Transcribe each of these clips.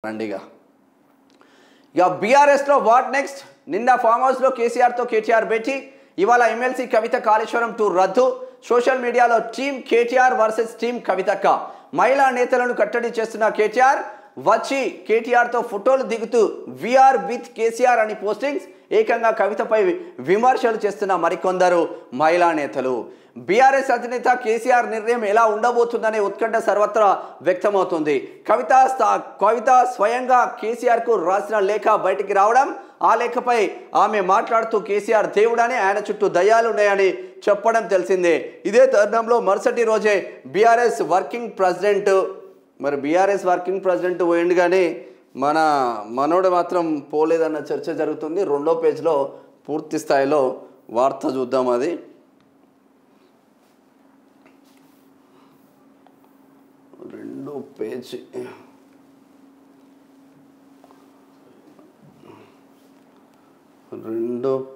రండిగా ఇక బీఆర్ఎస్లో what next. నిన్న ఫామ్ హౌస్లో కేసీఆర్తో కేటీఆర్ భేటీ. ఇవాళ ఎమ్మెల్సీ కవిత కాళేశ్వరం టూర్ రద్దు. సోషల్ మీడియాలో టీమ్ కేటీఆర్ వర్సెస్ టీమ్ కవితక్క. మహిళా నేతలను కట్టడి చేస్తున్న కేటీఆర్ వచ్చి కేటీఆర్తో ఫోటోలు దిగుతూ వీఆర్ విత్ కేసీఆర్ అని పోస్టింగ్స్. ఏకంగా కవితపై విమర్శలు చేస్తున్న మరికొందరు మహిళా నేతలు. బీఆర్ఎస్ అధినేత కేసీఆర్ నిర్ణయం ఎలా ఉండబోతుందనే ఉత్కంఠ సర్వత్రా వ్యక్తమవుతుంది. కవిత స్వయంగా కేసీఆర్కు రాసిన లేఖ బయటికి రావడం, ఆ లేఖపై ఆమె మాట్లాడుతూ కేసీఆర్ దేవుడని, ఆయన చుట్టూ దయ్యాలున్నాయని చెప్పడం తెలిసిందే. ఇదే తరుణంలో మరుసటి రోజే బీఆర్ఎస్ వర్కింగ్ ప్రెసిడెంట్ పోయింది, కానీ మనోడు మాత్రం పోలేదన్న చర్చ జరుగుతుంది. రెండో పేజ్లో పూర్తి స్థాయిలో వార్త చూద్దాం. అది రెండో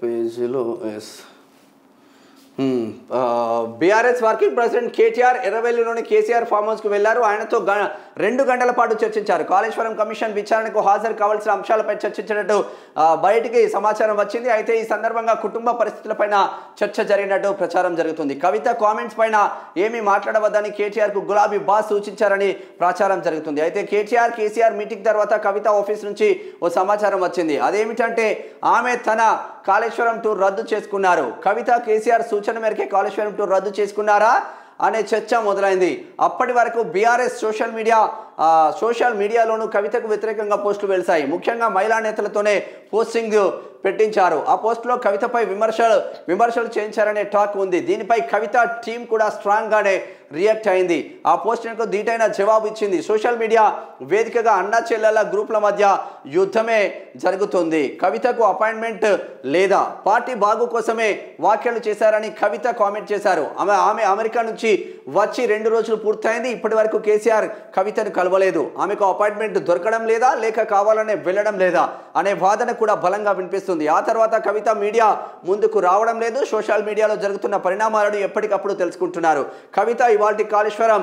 పేజీలో బీఆర్ఎస్ వర్కింగ్ ప్రెసిడెంట్ కేటీఆర్ ఎర్రవెల్లిలోని కేసీఆర్ ఫామ్ హౌస్కు వెళ్లారు. ఆయనతో 2 గంటల పాటు చర్చించారు. కాళేశ్వరం కమిషన్ విచారణకు హాజరు కావాల్సిన అంశాలపై చర్చించినట్టు బయటికి సమాచారం వచ్చింది. అయితే ఈ సందర్భంగా కుటుంబ పరిస్థితులపైన చర్చ జరిగినట్టు ప్రచారం జరుగుతుంది. కవిత కామెంట్స్ పైన ఏమీ మాట్లాడవద్దని కేటీఆర్కు గులాబీ బాస్ సూచించారని ప్రచారం జరుగుతుంది. అయితే కేసీఆర్ మీటింగ్ తర్వాత కవిత ఆఫీస్ నుంచి ఓ సమాచారం వచ్చింది. అదేమిటంటే ఆమె తన కాళేశ్వరం టూర్ రద్దు చేసుకున్నారు. కవిత కేసీఆర్ సూచన మేరకే కాళేశ్వరం టూర్ రద్దు చేసుకున్నారా అనే చర్చ మొదలైంది. అప్పటి వరకు బీఆర్ఎస్ సోషల్ మీడియాలోనూ కవితకు వ్యతిరేకంగా పోస్టులు వెలిశాయి. ముఖ్యంగా మహిళా నేతలతోనే పోస్టింగ్ పెట్టించారు. ఆ పోస్టులో కవితపై విమర్శలు చేయించారనే టాక్ ఉంది. దీనిపై కవిత టీం కూడా స్ట్రాంగ్గానే రియాక్ట్ అయింది. ఆ పోస్టింగ్కు ధీటైన జవాబు ఇచ్చింది. సోషల్ మీడియా వేదికగా అన్నా చెల్లెల గ్రూపుల మధ్య యుద్ధమే జరుగుతుంది. కవితకు అపాయింట్మెంట్ లేదా పార్టీ బాగు కోసమే వ్యాఖ్యలు చేశారని కవిత కామెంట్ చేశారు. ఆమె అమెరికా నుంచి వచ్చి 2 రోజులు పూర్తయింది. ఇప్పటి వరకు కేసీఆర్ కవితను కలవలేదు. ఆమెకు అపాయింట్మెంట్ దొరకడం లేదా, లేక కావాలనే వెళ్ళడం లేదా అనే వాదన కూడా బలంగా వినిపిస్తుంది. ఆ తర్వాత కవిత మీడియా ముందుకు రావడం లేదు. సోషల్ మీడియాలో జరుగుతున్న పరిణామాలను ఎప్పటికప్పుడు తెలుసుకుంటున్నారు. కవిత ఇవాల్టి కాళేశ్వరం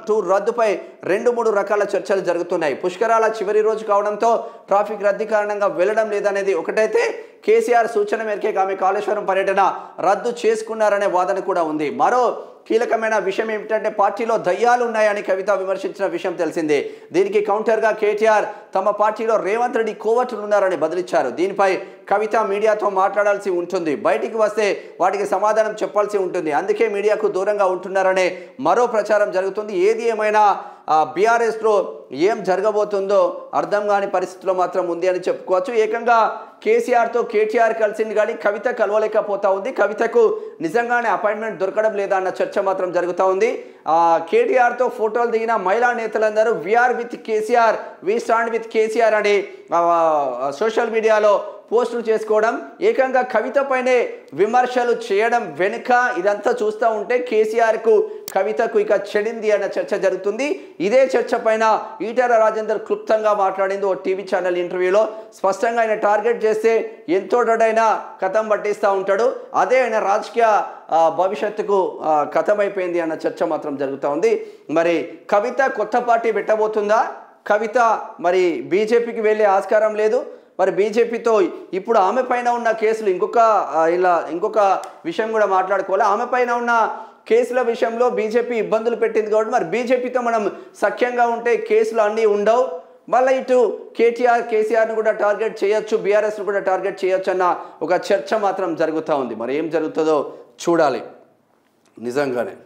టూర్ రద్దుపై 2-3 రకాల చర్చలు జరుగుతున్నాయి. పుష్కరాల చివరి రోజు కావడంతో ట్రాఫిక్ రద్దీ కారణంగా వెళ్ళడం లేదనేది ఒకటైతే, కేసీఆర్ సూచన మేరకే ఆమె కాళేశ్వరం పర్యటన రద్దు చేసుకున్నారనే వాదన కూడా ఉంది. మరో కీలకమైన విషయం ఏమిటంటే పార్టీలో దయ్యాలు ఉన్నాయని కవిత విమర్శించిన విషయం తెలిసిందే. దీనికి కౌంటర్గా కేటీఆర్ తమ పార్టీలో రేవంత్ రెడ్డి కోవట్లు ఉన్నారని బదిలిచ్చారు. దీనిపై కవిత మీడియాతో మాట్లాడాల్సి ఉంటుంది. బయటికి వస్తే వాటికి సమాధానం చెప్పాల్సి ఉంటుంది. అందుకే మీడియాకు దూరంగా ఉంటున్నారనే మరో ప్రచారం జరుగుతుంది. ఏది ఏమైనా బీఆర్ఎస్లో ఏం జరగబోతుందో అర్థం కాని పరిస్థితిలో మాత్రం ఉంది అని చెప్పుకోవచ్చు. ఏకంగా కేసీఆర్తో కేటీఆర్ కలిసింది కానీ కవిత కలవలేకపోతా ఉంది. కవితకు నిజంగానే అపాయింట్మెంట్ దొరకడం లేదా అన్న చర్చ మాత్రం జరుగుతూ ఉంది. కేటీఆర్తో ఫోటోలు దిగిన మహిళా నేతలందరూ we are with KCR, we stand with KCR అని సోషల్ మీడియాలో పోస్టులు చేసుకోవడం, ఏకంగా కవితపైనే విమర్శలు చేయడం వెనుక ఇదంతా చూస్తూ ఉంటే కేసీఆర్కు కవితకు ఇక చెడింది అన్న చర్చ జరుగుతుంది. ఇదే చర్చ పైన ఈటెల రాజేందర్ క్లుప్తంగా మాట్లాడింది ఓ టీవీ ఛానల్ ఇంటర్వ్యూలో. స్పష్టంగా ఆయన టార్గెట్ చేస్తే ఎంతో డైనా కథం పట్టిస్తూ ఉంటాడు. అదే ఆయన రాజకీయ భవిష్యత్తుకు కథమైపోయింది అన్న చర్చ మాత్రం జరుగుతూ ఉంది. మరి కవిత కొత్త పార్టీ పెట్టబోతుందా? కవిత మరి బీజేపీకి వెళ్ళే ఆస్కారం లేదు. మరి బీజేపీతో ఇప్పుడు ఆమె పైన ఉన్న కేసులు ఇంకొక విషయం కూడా మాట్లాడుకోవాలి. ఆమె పైన ఉన్న కేసుల విషయంలో బీజేపీ ఇబ్బందులు పెట్టింది కాబట్టి మరి బీజేపీతో మనం సఖ్యంగా ఉంటే కేసులు అన్నీ ఉండవు. మళ్ళీ ఇటు కేసీఆర్ను కూడా టార్గెట్ చేయొచ్చు, బీఆర్ఎస్ను కూడా టార్గెట్ చేయొచ్చు అన్న ఒక చర్చ మాత్రం జరుగుతూ ఉంది. మరి ఏం జరుగుతుందో చూడాలి నిజంగానే.